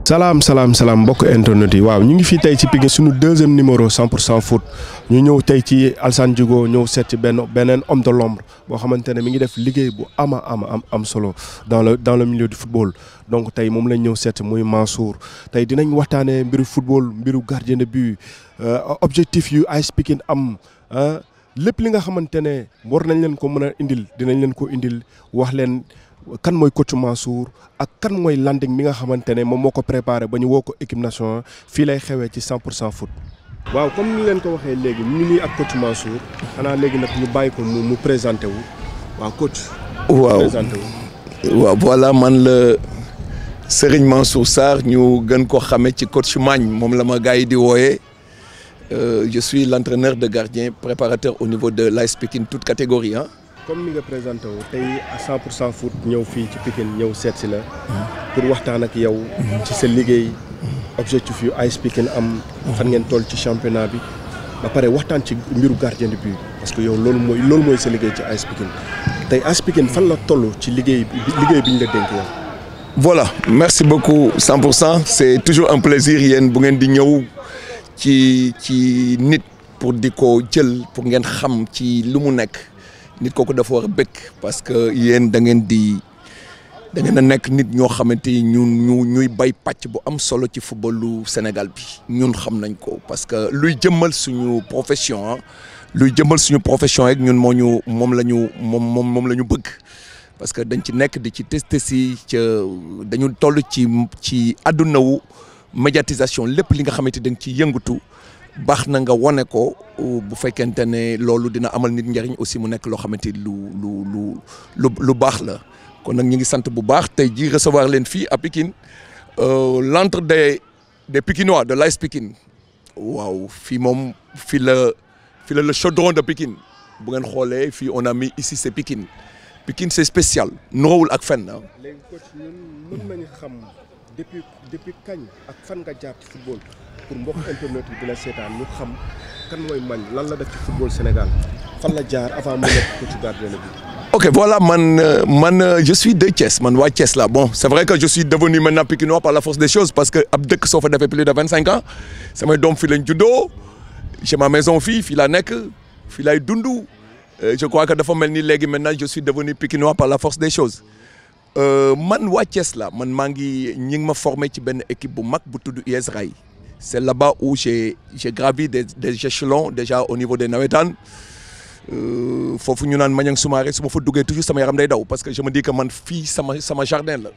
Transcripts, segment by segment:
salaam mbokk internet yi waaw ñu ngi fii tey ci Pikine suñu deuxième numéro 100% foot ñu ñëw tey ci Alassane Djigo ñëw seet ci beneen homme de l'ombre boo xamante ne mi ngi def liggéey bu am solo dans le milieu du football. Donc tey moom lañ ñëw seet muy Mansour tey dinañ waxtaanee mbiru football mbiru gardien de but objectif yu AS Pikine am lépp li nga xamante ne war nañ leen ko mën a indil dinañ leen ko indil wax leen. Kan mooy coach Mansour ak kan mooy landing mi nga xamante ne moom moo ko préparé ba ñu woo ko équipe nationale fii lay xewee ci 100% foot. waaw comme ni leen ko waxee léegi ñu ngi nii ak coach Mansour xanaa léegi nag ñu bàyyi ko mu présenté wu waaw coach. waaw présenté wu. waaw voilà man la Serigne Mansour Sarr ñu gën ko xamee ci coach Magne moom la ma gars yi di wooyee je suis l'entraîneur de gardien préparateur au niveau de l'AS Pikine toute catégorie ah. comme ni nga présenté wu tey à 100% foot ñëw fii ci Pikine ñëw seet si la pour waxtaan ak yow ci sa liggéey objectif yu AS Pikine am fan ngeen toll ci championnat bi ba pare waxtaan ci mbiru gardien de but parce que yow loolu mooy sa liggéey ci AS Pikine tey AS Pikine fan la toll ci liggéey bi ñu la dénk yow. Voilà merci beaucoup 100% c'est toujours un plaisir yéen bu ngeen di ñëw ci nit pour di ko jël pour ngeen xam ci lu mu nekk. nit kooku dafa war a bëgg parce que yéen da ngeen a nekk nit ñoo xamante ni ñuy bay pàcc bu am solo ci footballu Sénégal bi ñun xam nañ ko parce que luy jëmmal suñu profession rek ñun moom la ñu bëgg parce que dañ ci nekk di ci testé si ca dañu toll ci àdduna wu médiatisation lépp li nga xamante dañ ci yëngatu. baax na nga wane ko bu fekkente ne loolu dina amal nit njariñ aussi mu nekk loo xamante lu baax la kon nag ñu ngi sant bu baax tey ji recevoir leen fii à Pikine l'entre des Pikinois de l'AS Pikine waaw fii moom fii la le chaudron de Pikine bu ngeen xoolee fii on a mis ici c'est Pikine c'est spécial nurawul ak fenn. léegi coach ñun mën nañu xam depuis kañ ak fan nga jaar ci football. pour mbokk internet yi dina seetaan ñu xam kan mooy Magne lan la def ci football Sénégal fan la jaar avant mu nekk coach gardien de but. Ok voilà man je suis de Thiès man waa Thiès la bon c'est vrai que je suis devenu maintenant Pikinois par la force des choses parce que ab dëkk soo fa defee plus de 25 ans samay doom fii lañ juddoo j'ai ma maison fii laa nekk fii laay dund je crois que dafa mel ni léegi maintenant je suis devenu Pikinois par la force des choses man waa Thiès la man ñi ngi ma formé ci benn équipe bu mag bu tudd US Rail. C'est là-bas où j'ai gravi des échelons déjà au niveau des nawetaan foofu ñu naan Maniang Soumaré su ma fa duggee toujours sama yaram day daw parce que je me dis que man fii sama jardin la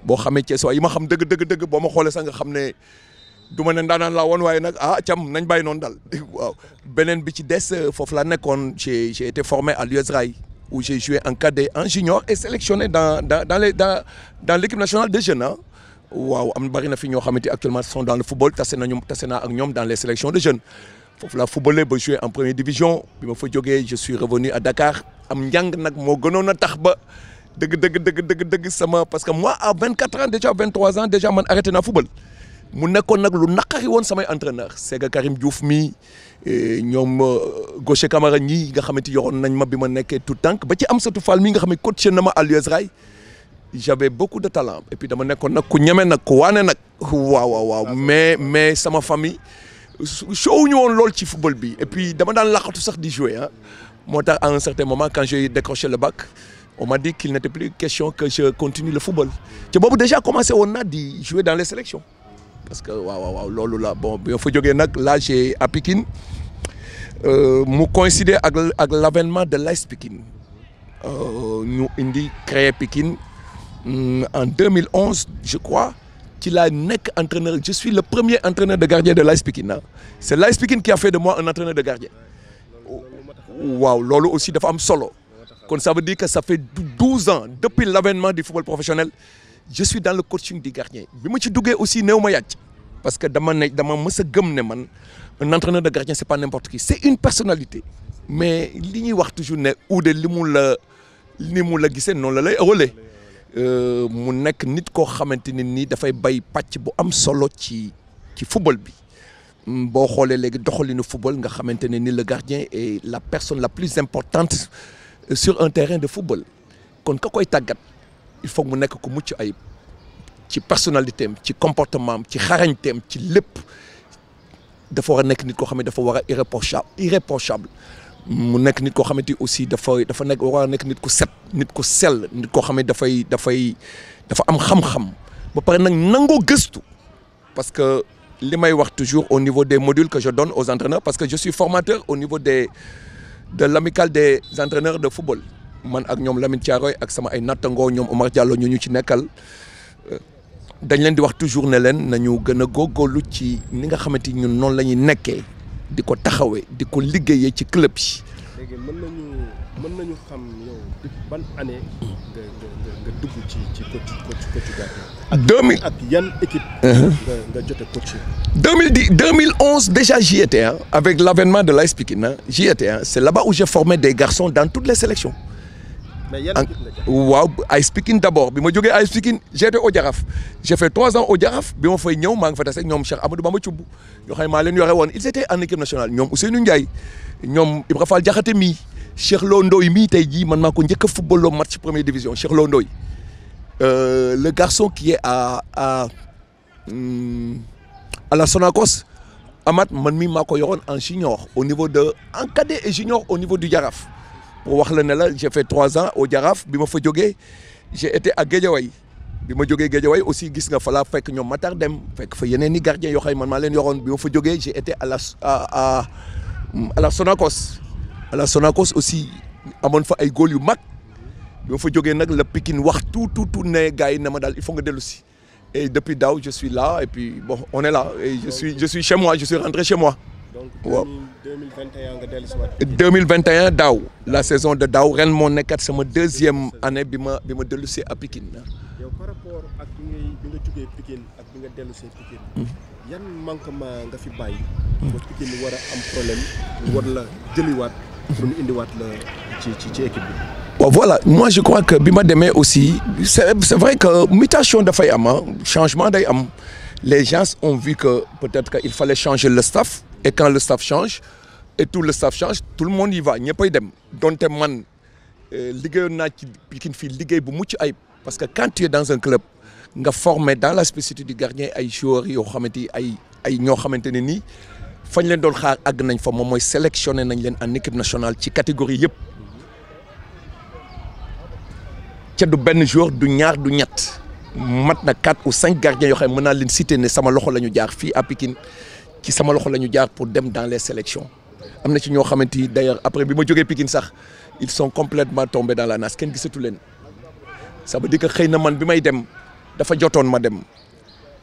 boo xamee Thiès yi ma xam dëgg boo ma xoolee sax nga xam ne du ma ne ndaanaan laa woon waaye nag cam nañ bàyyi noonu daal waaw beneen bi ci des foofu laa nekkoon j'ai été formé à l'US Rail où j'ai joué en cadet en junior et sélectionné dans l'équipe nationale des jeunes waaw bari na fi ñoo xamante actuellement sont dans le football tase naa ak ñoom dans les sélections de jeunes foofu laa footballé ba joué en première division bi ma fa jógee je suis revenu à Dakar am njàng nag moo gënoon a tax ba dëgg sama parce que moi à 24 ans déjà 23 ans déjà man arrêté naa football mu nekkoon nag lu naqari woon samay entraîneur Sega Karim Diouf mi ñoom Gaucher Camara ñii nga xamante yoroon nañ ma bi ma nekkee tout tànk ba ci Amsatou Fall mi nga xam ne coaché na ma à l'US Rail j'avais beaucoup de talent et puis dama nekkoon nag ku ñeme nag ku waane nag waaw mais sama famille show ñu woon lool ci football bi et puis dama daan laqatu sax di jouer moo tax à un certain moment quand j'ai décroché le bac on m'a dit qu'il n'était plus question que je continue le football te boobu déjà commencé woon naa di jouer dans les sélections parce que waaw loolu la bon bi ma fa jógee nag là j'ai à Pikine mu coïncider ak l'avènement de l'AS Pikine ñu créé Pikine en 2011 je crois ci laa nekk entraîneur je suis le premier entraîneur de gardien de l'AS Pikine c'est l'AS Pikine qui a fait de moi un entraîneur de gardien waaw loolu aussi dafa am solo kon ça veut dire que ça fait 12 ans depuis l'avènement du football professionnel je suis dans le coaching du gardien bi ma ci duggee aussi néew ma yàcc parce que dama mës a gëm ne man un entraîneur de gardien c'est pas n'importe qui c'est une personnalité mais li ñuy wax toujours ne uude ni mu la gisee noonu la lay ëwalee mu nekk nit koo xamante ne nii dafay bay pàcc bu am solo ci football bi boo xoolee léegi doxalinu football nga xamante ne ni le gardien est la personne la plus importante sur un terrain de football kon ka koy tàggat il faut mu nekk ku mucc ayib ci personnalité am ci comportement am ci xarañteem ci lépp dafa war a nekk nit koo xam ne dafa war a irréprochable mu nekk nit koo xamante aussi dafa nekk war a nekk nit ku set nit ku sell nit koo xam ne dafa am xam-xam ba pare nag nangoo gëstu parce que li may wax toujours au niveau des modules que je donne aux entraîneurs parce que je suis formateur au niveau de l'amicale des entraîneurs de football man ak ñoom Lamine Thiaroye ak sama ay nattangoo ñoom Omar Diallo ñu ci nekkal dañ leen di wax toujours ne leen nañu gën a góorgóorlu ci ni nga xamante ni ñun noonu la ñuy nekkee di ko taxawee di ko liggéeyee ci club yi. léegi mën nañu xam yow ban année nga dugg ci coach gardien. 2000 ak yan équipe. nga jotee coach. 2011 déjà j'y étais hein, avec l'avènement de l'AS Pikine hein, j'y étais hein. C'est là-bas où j'ai formé des garçons dans toutes les sélections. mais yan équipe nga jotee. waaw AS Pikine d'abord bi ma jógee AS Pikine j'étais au Jaraaf j'ai fait 3 ans au Jaraaf bi ma fay ñëw maa ngi fa tase ak ñoom Cheikh Amadou Bamba Thioub yoo xam ne maa leen yore woon ils étaient en équipe nationale ñoom Ousseynou Ndiaye ñoom Ibra Fall Diakhaté mii Cheikh Lo Ndoye mii tey jii man maa ko njëkk a footballoo match première division Cheikh Lo Ndoye le garçon qui est à la Sonacos Amath man mii maa ko yoroon en junior au niveau de en cadet et junior au niveau du Jaraaf pour wax la ne la j'ai fait 3 ans au Jaraaf bi ma fa jógee j'ai été à Guédiawaye bi ma jógee Guédiawaye aussi gis nga fa laa fekk ñoom Matar Dem fekk fa yeneen i gardiens yoo xam ne man maa leen yoroon bi ma fa jógee j'ai été à la Sonacos à la Sonacos aussi amoon fa ay góol yu mag bi ma fa jógee nag la Pikine wax tout ne gars yi ne ma daal il faut nga dellu si et depuis daaw je suis là et puis bon on est là et je suis chez moi je suis rentré chez moi. donc waaw 2021 nga dellu si waat. 2021 daaw la saison de daaw ren moo nekkat sama 2e année bi ma dellu see à Pikine. yow par rapport ak bi nga jógee Pikine ak bi nga dellu see Pikine. yan manquement nga fi bàyyi. ba Pikine war a am problème war la jëliwaat pour ñu indiwaat la ci équipe bi. Bon, voilà moi je crois que bi ma demee aussi c'est vrai que mutation dafay am changement day am les gens ont vu que peut-être qu'il fallait changer le staff et quand le staff change et tout le staff change tout le monde y va ñëppay dem donte man liggéeyoon naa ci Pikine fii liggéey bu mucc ayib parce que quand tu es dans un club nga formé dans la spécificité du gardien ay joueurs yoo xamante ay ñoo xamante ne nii fañ leen doon xaar àgg nañ fa moom mooy sélectionné nañ leen en équipe nationale ci catégorie yëpp ca du benn joueur du ñaar du ñett mat na 4 ou 5 gardiens yoo xam ne mën naa leen citer ne sama loxo la ñu jaar fii à Pikine ci sama loxo la ñu jaar pour dem dans les sélections am na ci ñoo xamante ni d'ailleurs après bi ma jógee Pikine sax ils sont complètement tombés dans la nasse kenn gisatu leen ça veut dire que xëy na man bi may dem dafa jotoon ma dem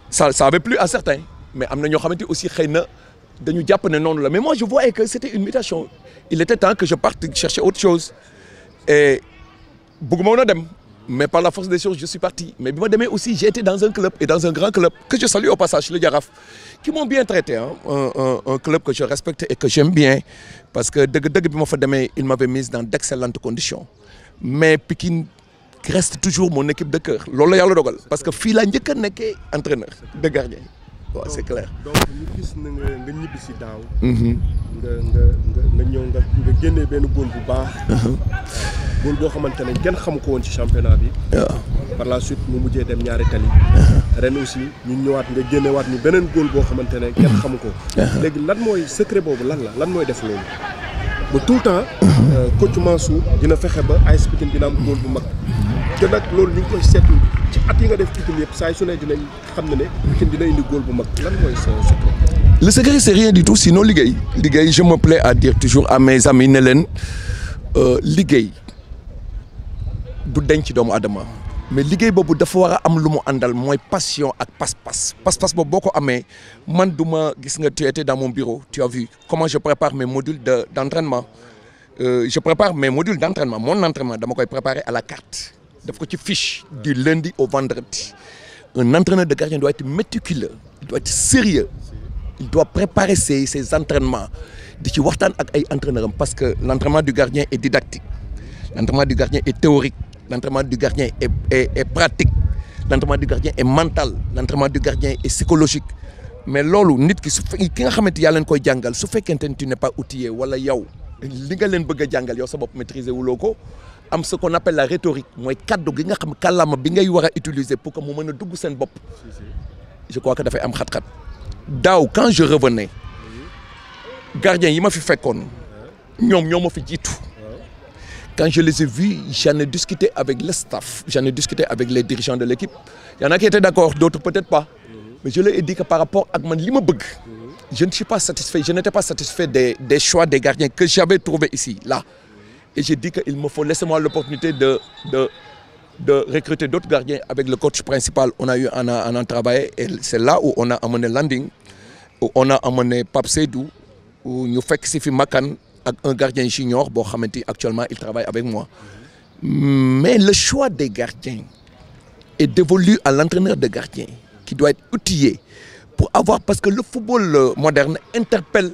ça avait plu à certains mais am na ñoo xamante aussi xëy na dañu jàpp ne noonu la mais moi je voyais que c'était une mutation il était temps que je parte chercher autre chose et bëgguma woon a dem mais par la force des choses je suis parti mais bi ma demee aussi j'ai été dans un club et dans un grand club que je salue au passage le Jaraaf qui m'ont bien traité un club que je respecte et que j'aime bien parce que dëgg bi ma fa demee il m'avait mise dans d'excellentes conditions mais Pikine reste toujours mon équipe de cœur loolu la yàlla dogal parce que fii laa njëkk a nekkee entraîneur de gardien waaw c'est clair. donc ñu gis na nga ñibbi si daaw. nga ñëw nga génnee benn góol bu baax. góol boo xamante ne kenn xamu ko woon ci championnat bi. par la suite mu mujjee dem ñaari tali. ren aussi ñu ñëwaat nga génnewaat ñu beneen góol boo xamante ne kenn xamu ko. léegi lan mooy secret boobu lan mooy def loolu. ba tout le temps. coach Mansour dina fexe ba AS Pikine dina am góol bu mag. te nag loolu ñu ngi koy seetlu ci at yi nga def Pikine yëpp saa yu su ne dinañ xam ne Pikine dina indi góol bu mag lan mooy sa secret. Le secret c'est rien du tout sinon liggéey je me plais à dire toujours à mes amis ne leen liggéey du denc doomu adama mais liggéey boobu dafa war a am lu mu àndal mooy passion ak pas-pas boobu boo ko amee man du ma gis nga tu étais dans mon bureau tu as vu comment je prépare mes modules d'entraînement je prépare mes modules d'entraînement mon entraînement dama koy préparer à la carte daf ko ci fiche du lundi au vendredi un entraîneur de gardien doit être méticuleux il doit être sérieux il doit préparer ses entraînements di ci waxtaan ak ay entraîneurs parce que l'entraînement du gardien est didactique l'entraînement du gardien est théorique l'entraînement du gardien est pratique l'entraînement du gardien est mental l'entraînement du gardien est psychologique mais loolu nit ki ki nga xamante yaa leen koy jàngal su fekkente ni tu n'es pas outillé wala yow li nga leen bëgg a jàngal yow sa bopp maîtriser wuloo ko am ce qu'on appelle la rhétorique mooy kaddu gi nga xam kàllaama bi ngay war a utiliser pour que mu mën a dugg seen bopp je crois que dafay am xat-xat daaw quand je revenais gardien yi ma fi fekkoon ñoom ñoo ma fi jiitu quand je les ai vus j'en ai discuté avec le staff j'en ai discuté avec les dirigeants de l'équipe il y en a qui étaient d'accord d'autres peut-être pas mais je leur ai dit que par rapport ak man li ma bëgg je ne suis pas satisfait je n'étais pas satisfait des choix des gardiens que j'avais trouvé ici là et j'ai dit qu'il me faut laissez-moi l'opportunité de recruter d'autres gardiens avec le coach principal on a travaillé et c'est là où on a amené Landing où on a amené Pape Seydou où ñu fekk si fi Makan ak un gardien junior boo xamante actuellement il travaille avec moi mais le choix des gardiens est dévolu à l'entraîneur de gardien qui doit être outillé pour avoir parce que le football moderne interpelle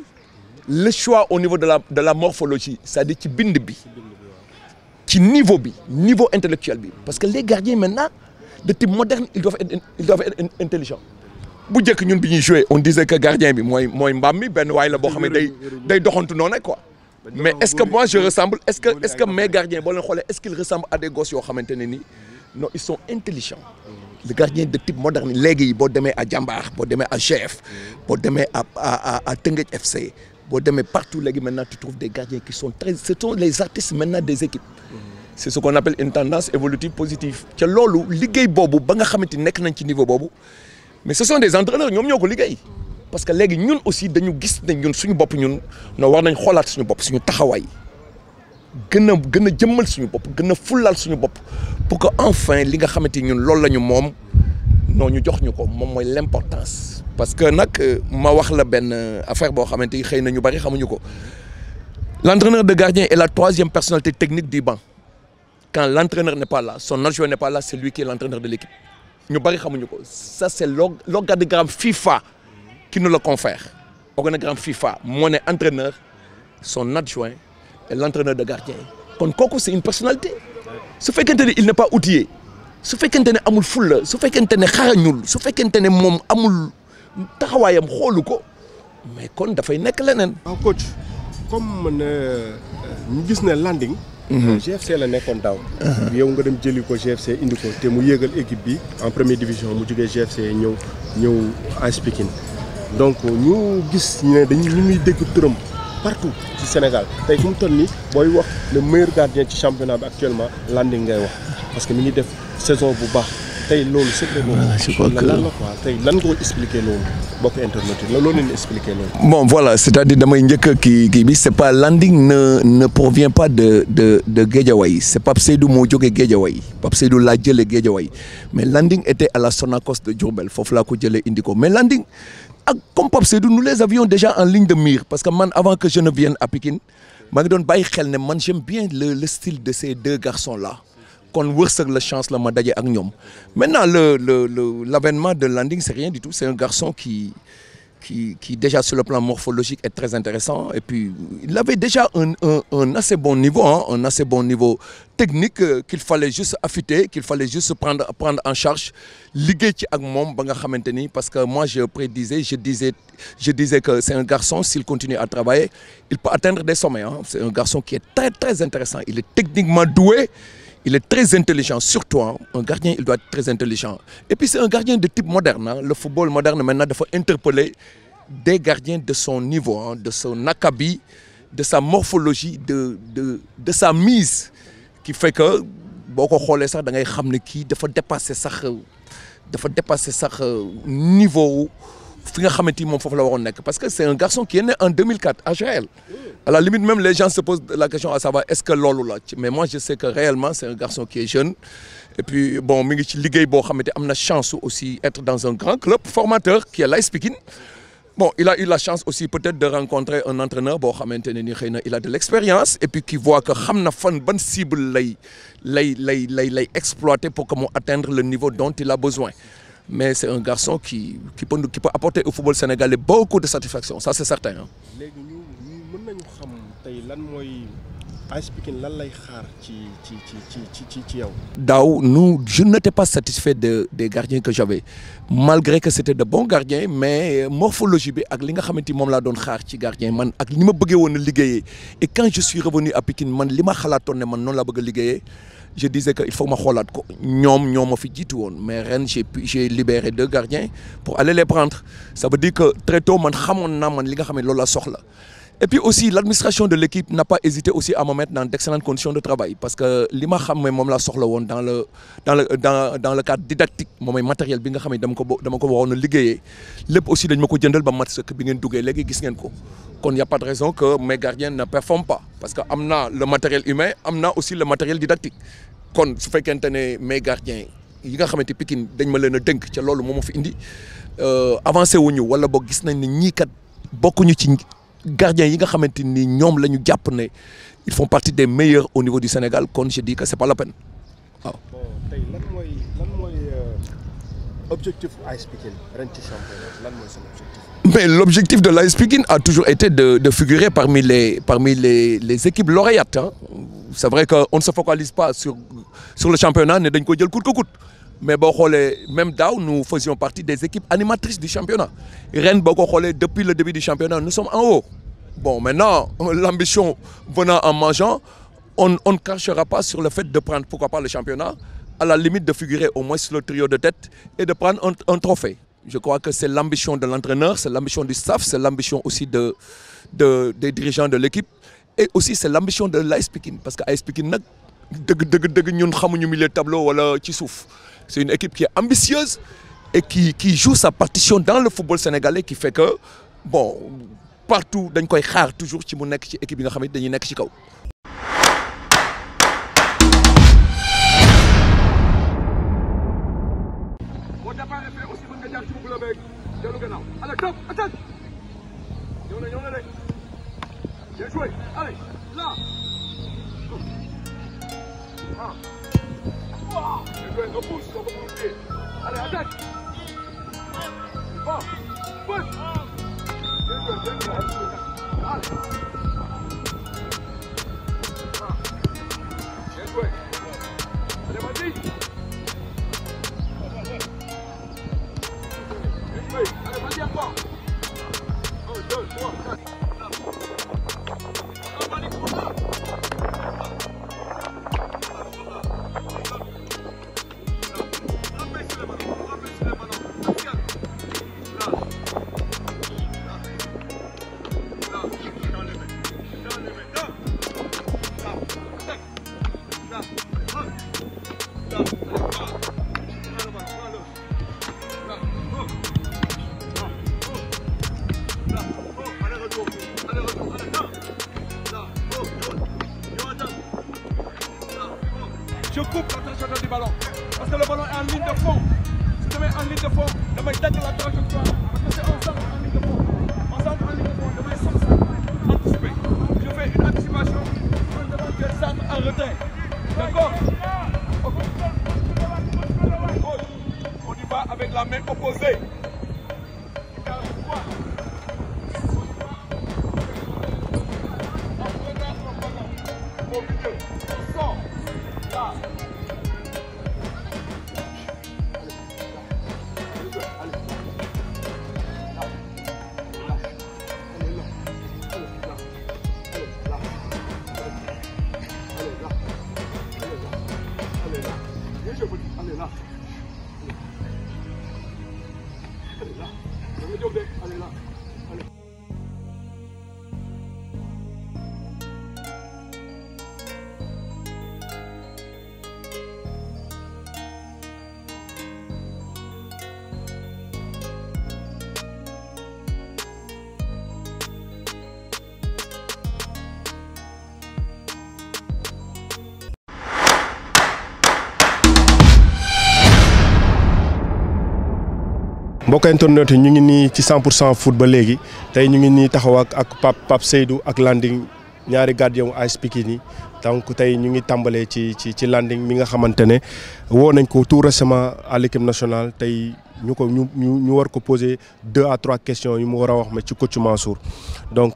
le choix au niveau de la morphologie c'est-à-dire ci bind bi ci niveau intellectuel bi parce que les gardiens maintenant de type moderne ils doivent être intelligents bu njëkk ñun bi ñuy jouer on disait que gardien bi mooy mbaam mi benn waay la boo xam ne day doxantu noonu quoi mais est-ce que moi je ressemble est-ce que mes gardiens boo leen xoolee est-ce qu'ils ressemblent à des gosses yoo xamante ne nii non ils sont intelligents le gardien de type moderne léegi yi boo demee à Jambar boo demee à GF boo demee à Teungueth FC boo demee partout léegi maintenant tu trouves des gardiens qui sont ce sont les artistes maintenant des équipes c'est ce qu'on appelle une tendance évolutive positive ca loolu liggéey boobu ba nga xamante nekk nañ ci niveau boobu mais ce sont des entraîneurs ñoom ñoo ko liggéey parce que léegi ñun aussi dañu gis ne ñun suñu bopp ñun non war nañ xoolaat suñu bopp suñu taxawaay gën a jëmmal suñu bopp gën a fullaal suñu bopp pour que enfin li nga xamante ñun loolu la ñu moom non ñu jox ñu ko moom mooy l'importance parce que nag ma wax la benn affaire boo xamante ni xëy na ñu bari xamuñu ko l'entraîneur de gardien est la troisième personnalité technique du banc quand l'entraîneur n'est pas là son adjoint n'est pas là c'est lui qui est l'entraîneur de l'équipe ñu bari xamuñu ko ça c'est l'organigramme FIFA qui nous le confère organigramme FIFA moo ne entraîneur son adjoint et l'entraîneur de gardien kon kooku c'est une personnalité su fekkente ne il n'est pas outillé su fekkente ne amul fulla su fekkente ne xarañul su fekkente ne moom amul taxawaayam xoolu ko mais kon dafay nekk leneen. waaw coach comme ñu gis ne Landing. GFC la nekkoon daaw. yow nga dem jëli ko GFC indi ko te mu yéegal équipe bi en première division mu jógee GFC ñëw AS Pikine donc ñu gis ñu ne ñu ngi dégg turam partout ci Sénégal tey fu mu toll nii booy wax le meilleur gardien ci championnat bi actuellement Landing ngay wax parce que mi ngi def saison bu baax tey loolu secret boobu. je crois que lan la quoi tey lan nga ko expliquer loolu bokk internet yi loolu leen expliquer loolu. bon voilà c'est-à-dire damay njëkk kii bi c'est pas Landing ne provient pas de Guédiawaye c'est Pape Seydou moo jógee Guédiawaye Pape Seydou laa jëlee Guédiawaye mais Landing était à la Sonacos de Diourbel foofu laa ko jëlee indi ko mais Landing ak comme Pape Seydou nous les avions déjà en ligne de mire parce que man avant que je ne vienne à Pikine maa ngi doon bàyyi xel ne man j'aime bien le style de ces deux garçons là kon wërsëg la chance la ma daje ak ñoom maintenant l'avènement de Landing c'est rien du tout c'est un garçon qui déjà sur le plan morphologique est très intéressant et puis il avait déjà un assez bon niveau un assez bon niveau technique qu'il fallait juste affûter qu'il fallait juste prendre en charge liggéey ci ak moom ba nga xamante ni parce que moi je disais que c'est un garçon s'il continue à travailler il peut atteindre des sommets c'est un garçon qui est très très intéressant il est techniquement doué. Il est très intelligent, surtout un gardien, il doit être très intelligent. Et puis c'est un gardien de type moderne. Le football moderne maintenant, il faut interpeller des gardiens de son niveau, de son acabit, de sa morphologie, de sa mise, qui fait que beaucoup de gens da ngay xam ne kii dafa dépasser sax niveau fi nga xamante ni moom foofu la waroon nekk parce que c'est un garçon qui est né en 2004 à Joal. À la limite même les gens se posent la question à savoir est-ce que loolu la mais moi je sais que réellement c'est un garçon qui est jeune et puis bon mi ngi ci liggéey boo xamante am na chance aussi être dans un grand club formateur qui est l'AS Pikine. Bon il a eu la chance aussi peut-être de rencontrer un entraîneur boo xamante ne ni xëy na il a de l'expérience et puis qui voit que xam na fan ban cible lay exploiter pour que mu atteindre le niveau dont il a besoin. Mais c'est un garçon qui peut apporter au football sénégalais beaucoup de satisfaction ça c'est certain. léegi ñu mën nañu xam tey lan mooy AS Pikine lan lay xaar ci yow. daaw je n'étais pas satisfait des gardiens que j'avais malgré que c'était de bons gardiens mais morphologie bi ak li nga xamante ni moom laa doon xaar ci gardien man ak ni ma bëggee woon a liggéeyee et quand je suis revenu à Pikine man li ma xalaatoon ne man noonu laa bëgg a liggéeyee je disais que il faut ma xoolaat ko ñoo ma fi jiitu woon mais ren j'ai libéré 2 gardiens pour aller les prendre ça veut dire que très tôt man xamoon naa man li nga xam ne loolu la soxla. Et puis aussi, l'administration de l'équipe n'a pas hésité aussi à me mettre dans d'excellentes conditions de travail. Parce que ce que je sais dans le cadre didactique, le matériel que je sais aussi dañ mako jëndal ba mat sëkk bi ngeen duggé légui gis ngeen ko kon y a pas de raison que mes gardiens ne performent pas parce que amna le matériel humain amna aussi le matériel didactique kon su fekkente né mes gardiens yi nga xamanté Pikine dañ ma leena dënk ci lolu momo fi indi avancé wuñu wala bo gis nañ ni ñi kat bokkuñu ci gardiens yi nga xamante ni ñoom la ñu jàpp ne ils font partie des meilleurs au niveau du Sénégal kon je dis que c'est pas la peine waaw. bon tey lan mooy objectif AS Pikine ren ci championnat lan mooy seen objectif. Mais l'objectif de l'AS Pikine a toujours été de figurer parmi les équipes lauréates hein. C'est vrai qu'on ne se focalise pas sur le championnat ne dañ ko jël coûte que coûte. Mais même daaw nous faisions partie des équipes animatrices du championnat. Rennes, depuis le début du championnat, nous sommes en haut. Bon, maintenant, l'ambition venant en mangeant, on ne crachera pas sur le fait de prendre, pourquoi pas, le championnat, à la limite de figurer au moins sur le trio de tête et de prendre un trophée. Je crois que c'est l'ambition de l'entraîneur, c'est l'ambition du staff, c'est l'ambition aussi des dirigeants de l'équipe et aussi c'est l'ambition de l'AS Pikine. Parce que AS Pikine, nous savons milieu de tableau wala ci souf. C'est une équipe qui est ambitieuse et qui joue sa partition dans le football sénégalais qui fait que bon partout dañ koy xaar toujours ci mu nekk ci équipe yi nga xam ne dañuy nekk ci kaw. Repousse, on va bouger. Allez, attaque. Bon, pousse. Bien joué, bien joué. Allez. Bien joué. Allez, vas-y. Bien joué. Allez, vas-y encore. 1, 2, 3, 4. Je coupe la trajectoire du ballon. Parce que le ballon est en ligne de fond. Si je mets en ligne de fond, je vais gagner la trajectoire. Parce que c'est ensemble en ligne de fond. Ensemble en ligne de fond, je vais anticiper. Je fais une anticipation. Je demande que ça en retrait. D'accord? On y va avec la main opposée. Allez là. Allez là. Allez là. Allez. mbokk internet ñu ngi nii ci 100% foot ba léegi tey ñu ngi nii taxaw ak Pape Seydou ak Landing ñaari gardien wu AS Pikine yi donc tey ñu ngi tàmbalee ci Landing mi nga xamante ne woo nañ ko tout récemment à l'équipe nationale tey ñu war ko poser 2 à 3 questions yu mu war a wax ma ci coach Mansour donc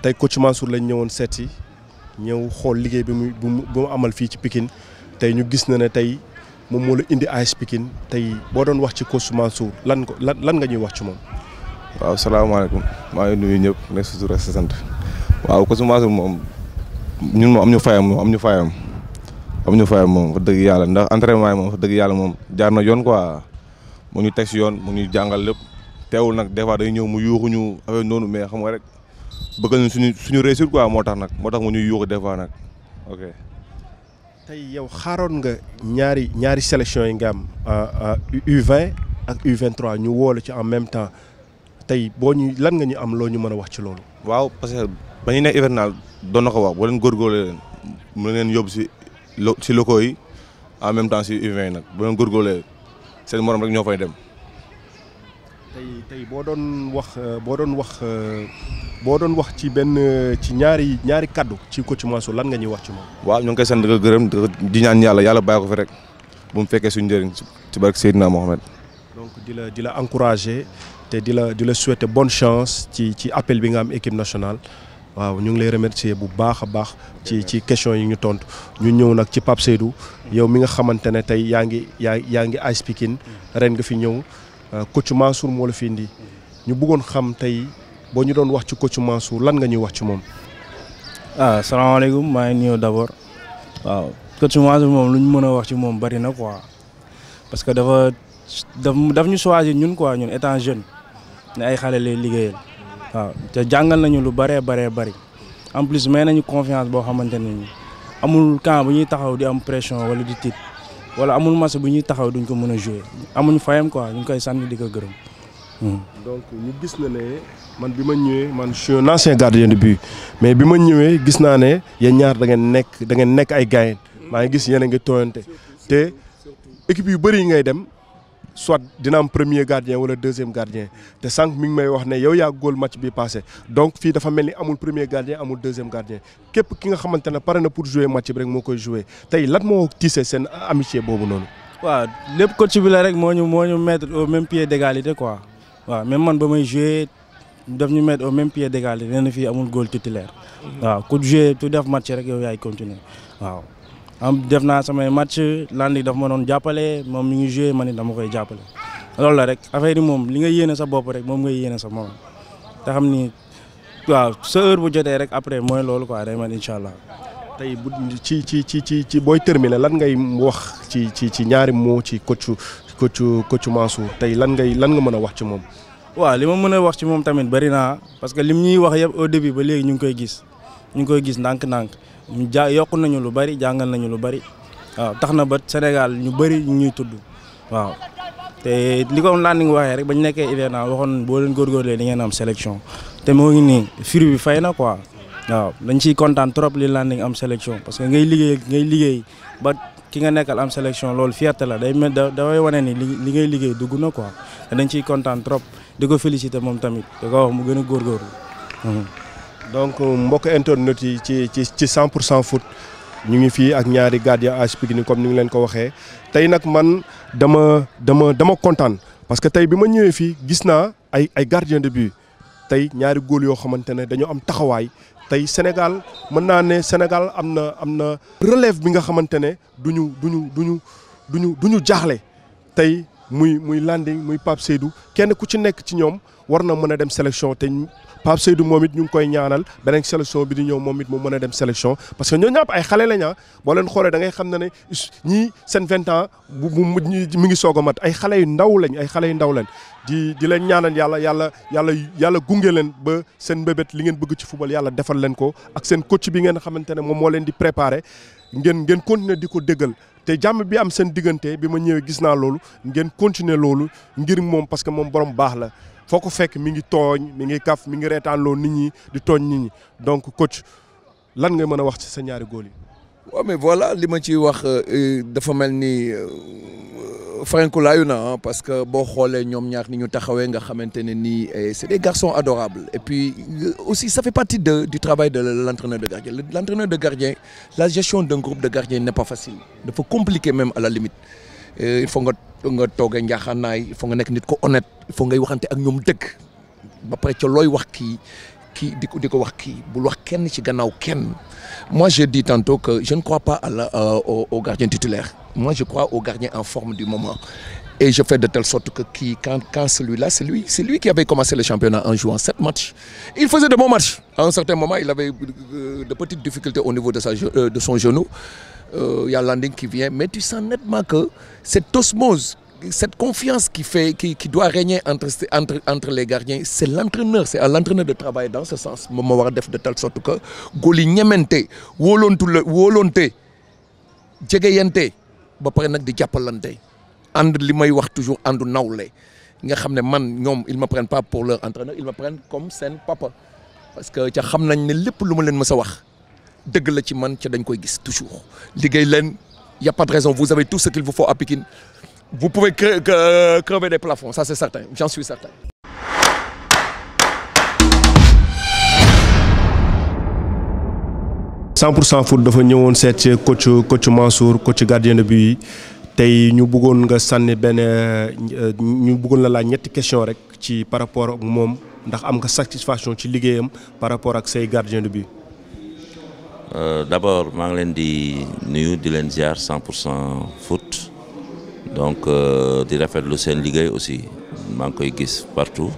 tey coach Mansour lañ ñëwoon seet si ñëw xool liggéey bi mu amal fii ci Pikine tey ñu gis na ne tey moom moo la indi AS Pikine tey boo doon wax ci coach Mansour lan nga ñuy wax ci moom. waaw salaamaaleykum maa ngi nuyu ñëpp ne sa tur ak sa sant waaw coach Mansour moom ñun moom am ñu fayam moom wax dëgg yàlla ndax entraînement yi moom wax dëgg yàlla moom jaar na yoon quoi mu ñu teg si yoon mu ñu jàngal lépp teewul nag des fois day ñëw mu yuuxu ñu affaire noonu mais xam nga rek bëggal ñu suñu réussite quoi moo tax mu ñuy yuuxu des fois nag ok. tey yow xaaroon nga ñaari sélection yi nga am U20 ak U23 ñu woolu ci en même temps tey lan nga ñu am loo ñu mën a wax ci loolu. waaw parce que ba ñu nekk hivernal doon na ko wax boo leen góorgóorlee leen mën ngeen yóbbu si locaux yi en même temps si U20 yi nag boo leen góorgóorlee seen morom rek ñoo fay dem. tey boo doon wax ci ñaari kaddu ci coach Mansour lan nga ñuy wax ci moom. waaw ñu ngi koy sant di ko gërëm di ñaan yàlla bàyyi ko fi rek bu mu fekkee suñu njëriñ ci barke Seydina Mohamed. donc di la encourager te di la souhaiter bonne chance ci appel bi nga am équipe nationale. waaw ñu ngi lay remercier bu baax a baax ci question yi ñu tontu ñu ñëw nag ci Pape Seydou yow mi nga xamante ne tey yaa ngi AS Pikine ren nga fi ñëw coach Mansour moo la fi indi ñu bëggoon xam tey boo ñu doon wax ci coach Mansour lan nga ñuy wax ci moom. salaamaaleykum maa ngi nuyu d'abord waaw coach Mansour moom lu ñu mën a wax ci moom bari na quoi parce que daf ñu choisir ñun quoi ñun étant jeune ne ay xale lay liggéeyal. waaw te jàngal nañu lu bëree bëri en plus may nañu confiance boo xamante ne ni amul camp bu ñuy taxaw di am pression wala di tiit wala amul match bu ñuy taxaw duñ ko mën a jouer amuñu fayam quoi ñu ngi koy sant di ko gërëm. donc ñu gis na ne man bi ma ñëwee je suis un ancien gardien de but mais bi ma ñëwee gis naa ne yéen ñaar da ngeen nekk ay gayen maa ngi gis yéen a ngi tooyante te équipe yu bëri yi ngay dem. soit dina am premier gardien wala deuxième gardien te sànq mi ngi may wax ne yow yaa góol match bi passé donc fii dafa mel ni amul premier gardien amul deuxième gardien képp ki nga xamante ne pare na pour jouer match bi rek moo koy jouer tey lan moo tissé seen amitié boobu noonu. waaw lépp coach bi la rek moo ñu mettre au même pied d'égalité quoi waaw même man ba may jouer daf ñu mettre au même pied d'égalité nee na fii amul góol titulaire waaw ku jouer tu def match rek yow yaay continuer waaw. def naa samay match Landing daf ma doon jàppale moom mi ngi joué man it dama koy jàppale loolu la rek affaire yi moom li nga yéene sa bopp rek moom ngay yéene sa morom te xam ni waaw sa heure bu jotee rek après mooy loolu quoi day man incha allah. tey bu ci booy terminer lan ngay wax ci ñaari moo ci coach Mansour tey lan nga mën a wax ci moom. waaw li ma mën a wax ci moom tamit bari naa parce que lim ñuy wax yëpp au début ba léegi ñu ngi koy gis ndànk-ndànk. yokk nañu lu bari jàngal nañu lu bari waaw tax na ba Sénégal ñu bari ñuy tudd waaw te li ko Landing waxee rek bañ nekkee hivernal waxoon boo leen góorgóorlee di ngeen am sélection te moo ngi nii fruit bi fay na quoi waaw dañ ciy kontaan trop li Landing am sélection parce que ngay liggéey ba ki nga nekkal am sélection loolu fierté la dafay wane ni li ngay liggéey dugg na quoi te dañ ciy kontaan trop di ko féliciter moom tamit di ko wax mu gën a góorgóorlu. donc mbokk internet yi ci 100% foot ñu ngi fii ak ñaari gardien AS Pikine comme ni ngi leen ko waxee tey nag man dama kontaan parce que tey bi ma ñëwee fii gis naa ay gardien de but tey ñaari góol yoo xamante ne dañoo am taxawaay tey Sénégal mën naa ne Sénégal am na relève bi nga xamante ne duñu jaaxle tey muy Landing muy Pape Seydou kenn ku ci nekk ci ñoom war na mën a dem sélection te Pape Seydou moom it ñu ngi koy ñaanal beneen sélection bi di ñëw moom it mu mën a dem sélection parce que ñoo ñàpp ay xale lañ boo leen xoolee da ngay xam ne ñii seen 20 ans mi ngi soog a mat ay xale yu ndaw lañ di leen ñaanal yàlla gunge leen ba seen mbébét li ngeen bëgg ci football yàlla defal leen ko ak seen coach bi ngeen xamante ne moom moo leen di préparer ngeen continuer di ko déggal te jàmm bi am seen diggante bi ma ñëwee gis naa loolu ngeen continuer loolu ngir moom parce que moom borom baax la. foo ko fekk mi ngi tooñ mi ngi kaf mi ngi reetaanloo nit ñi di tooñ nit ñi donc coach lan nga mën a wax ci sa ñaari góol yi. waaw mais voilà li ma ciy wax dafa mel ni frankulaayu na parce que boo xoolee ñoom ñaar ni ñu taxawee nga xamante ne nii c'est des garçons adorables et puis aussi ça fait partie du travail de l'entraîneur de gardien. L'entraîneur de gardien, la gestion d'un groupe de gardiens n'est pas facile, dafa compliqué même à la limite. Il faut nga toogee njaaxaanaay il faut nga nekk nit ko honnête il faut ngay waxante ak ñoom dëgg ba pare ca looy wax kii kii di ko wax kii bul wax kenn ci gannaaw kenn. Moi je dis tantôt que je ne crois pas au gardien titulaire. Moi je crois au gardien en forme du moment. Et je fais de telle sorte que quand celui-là, c'est lui qui avait commencé le championnat en jouant 7 matchs. Il faisait de bons matchs. À un certain moment, il avait de petites difficultés au niveau de son genou. Il y a Landing qui vient, mais tu sens nettement que cette osmose, cette confiance qui doit régner entre les gardiens, c'est l'entraîneur, c'est à l'entraîneur de travailler dans ce sens. Moom moo war a def de telle sorte que góol yi ñemente wóolonte jegeyante ba pare nag di jàppalante ànd li may wax toujours àndu nawle nga xam ne man ñoom ils me prennent pas pour leur entraîneur, ils me prennent comme seen papa parce que ca xam nañ ne lépp lu ma leen mës a wax dëgg la ci man ca dañ koy gis toujours liggéey leen y a pas de raison, vous avez tout ce qu'il vous faut à Pikine. Vous pouvez crever des plafonds, ça c'est certain, j'en suis certain. «100% foot» dafa ñëwoon seet coach Mansour coach gardien de but yi tey ñu bëggoon nga sànni ñu bëggoon la laaj ñetti question rek ci par rapport ak moom ndax am nga satisfaction ci liggéeyam par rapport ak say gardien de but. D'abord maa ngi leen di nuyu di leen ziar 100% foot. Donc di rafetlu seen liggéey aussi maa ngi koy gis partout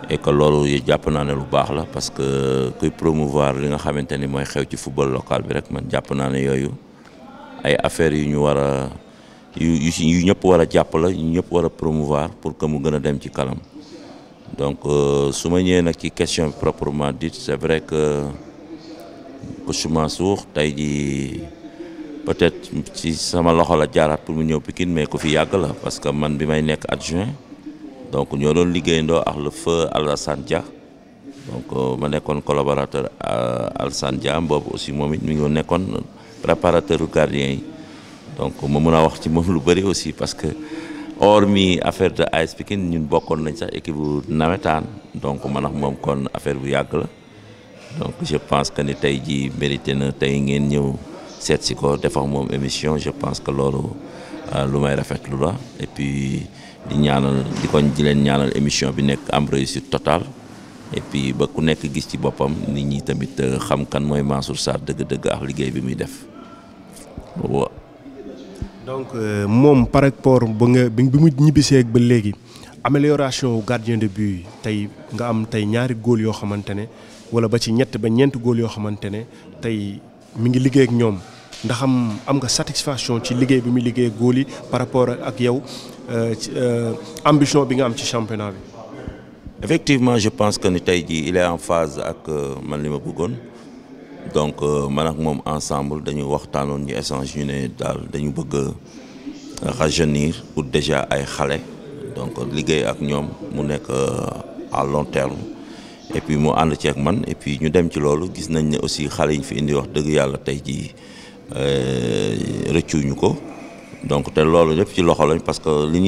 et que loolu jàpp naa ne lu baax la parce que kuy promouvoir li nga xamante ni mooy xew ci football local bi rek man jàpp naa ne yooyu ay affaires yu ñu war a yu ñëpp war a jàpp la ñu ñëpp war a promouvoir pour que mu gën a dem ci kanam donc su ma ñëwee nag ci question proprement dite c'est vrai que coach Mansour tey jii peut-être ci sama loxo la jaaraat pour mu ñëw Pikine mais ku fi yàgg la parce que man bi may nekk adjoint donc ñoo doon liggéeyandoo ak le feu Alassane Dia donc ma nekkoon collaborateur Alassane Dia boobu aussi moom it mi ngi nekkoon préparateur gardien yi donc ma mën a wax ci moom lu bëri aussi parce que hormis affaire de AS Pikine ñun bokkoon nañ sax équipe bu nawetaan donc man ak moom kon affaire bu yàgg la donc je pense que ni tey jii mérité na tey ngeen ñëw seet si ko def ak moom émission je pense que loolu lu may rafetlu la et puis di leen ñaanal émission bi nekk am réussite totale et puis ba ku nekk gis ci boppam nit ñi tamit xam kan mooy Mansour Sarr dëgg-dëgg ak liggéey bi muy def waaw. donc moom par rapport bi mu ñibbisee ba léegi amélioration gardien de but yi tey nga am tey ñaari góol yoo xamante ne wala ba ci ñett ba ñeent góol yoo xamante ne tey mi ngi liggéey ak ñoom ndax am nga satisfaction ci liggéey bi muy liggéey ak góol yi par rapport ak yow ambition bi nga am ci championnat bi. Effectivement je pense que ni tey jii il est en phase ak man li ma bëggoon donc man ak moom ensemble dañu waxtaanoon ñu échange ñu ne daal dañu bëgg rajeunir pour déjà ay xale donc liggéey ak ñoom mu nekk à long terme et puis mu ànd ci ak man et puis ñu dem ci loolu gis nañ ne aussi xale yi ñu fi indi wax dëgg yàlla tey jii rëccuñu ko donc te loolu lépp ci loxo lañ parce que li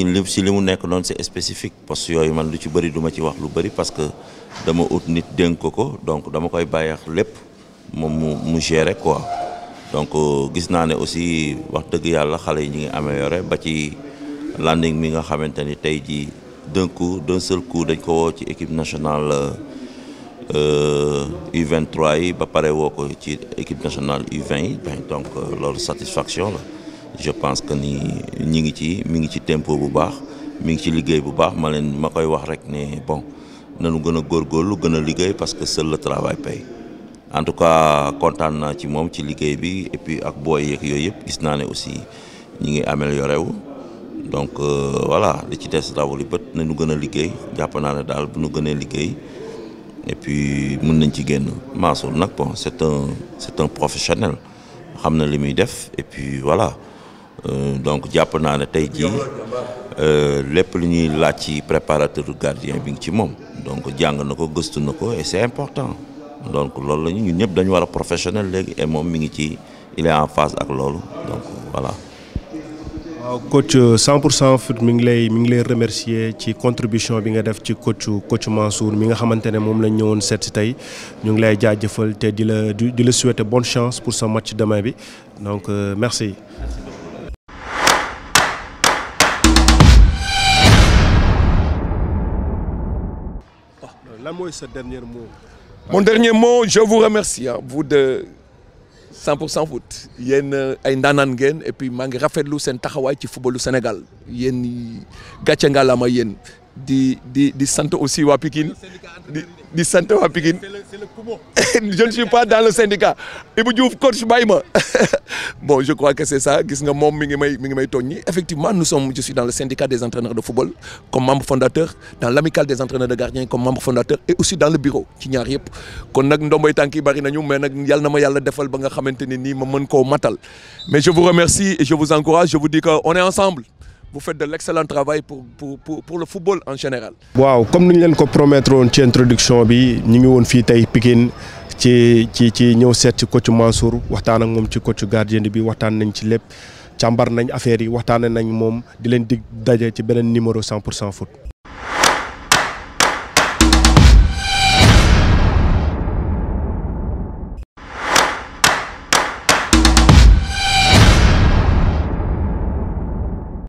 mu nekk noonu c'est spécifique parce que yooyu man lu ci bëri du ma ci wax lu bëri parce que dama ut nit dénk ko donc dama koy bàyyi lépp moom mu gérer quoi donc gis naa ne aussi wax dëgg yàlla xale yi ñu ngi amélioré ba ci Landing mi nga xamante ni tey jii d'un seul coup dañ ko woo ci équipe nationale U23 yi ba pare woo ko ci équipe nationale U20 yi donc loolu satisfaction la je pense que ni mi ngi ci tempo bu baax mi ngi ci liggéey bu baax ma koy wax rek ne bon nañu gën a góorgóorlu gën a liggéey parce que seul le travail paye en tout cas kontaan naa ci moom ci liggéey bi et puis ak booy yeeg yooyu yëpp gis naa ne aussi ñi ngi amélioré wu donc voilà li ci des daw li bët nañu gën a liggéey jàpp naa ne daal bu ñu gënee liggéey et puis mën nañ ci génn Mansour nag bon c'est un professionnel xam na li muy def et puis voilà donc jàpp naa ne tey jii lépp lu ñuy laaj ci préparateur gardien bi ngi ci moom donc jàng na ko gëstu na ko et c'est important donc loolu la ñun ñëpp dañu war a professionnel léegi et moom mi ngi ci il est en phase ak loolu donc voilà. waaw coach 100% foot mi ngi lay remercier ci contribution bi nga def ci coach Mansour mi nga xamante ne moom lañ ñëwoon seet si tey ñu ngi lay jaajëfal te di la souhaiter bonne chance pour sa match demain bi donc merci. lan mooy sa dernier mot Mon dernier mot, je vous remercie, hein, vous de 100% foot. Yéen ay ndaanaan ngeen et puis maa ngi rafetlu seen taxawaay ci footballu Sénégal yéen gàcce ngalaama yéen di sant aussi waa Pikine di sant waa Pikine. Je ne suis pas dans le syndicat. Ibou Diouf coach bàyyi ma. Bon, je crois que c'est ça. Gis nga moom mi ngi may tooñ. Effectivement, je suis dans le syndicat des entraîneurs de football comme membre fondateur, dans l'amicale des entraîneurs de gardiens comme membre fondateur et aussi dans le bureau ci ñaar yëpp. Kon nag ndomboy tànk yi bari nañu mais nag yàlla na ma yàlla defal ba nga xamante ne nii ma mën koo matal. Mais je vous remercie et je vous encourage. Je vous dis qu'on est ensemble. Vous faites de l'excellent travail pour le football en général. Waaw, comme ni ñu leen ko promettre woon ci introduction bi ñu ngi woon fii tey Pikine ci ñëw seet ci coach Mansour waxtaan ak moom ci coach gardien bi waxtaan nañ ci lépp càmbar nañ affaire yi waxtaan nañ moom di leen dig daje ci beneen numéro 100% foot.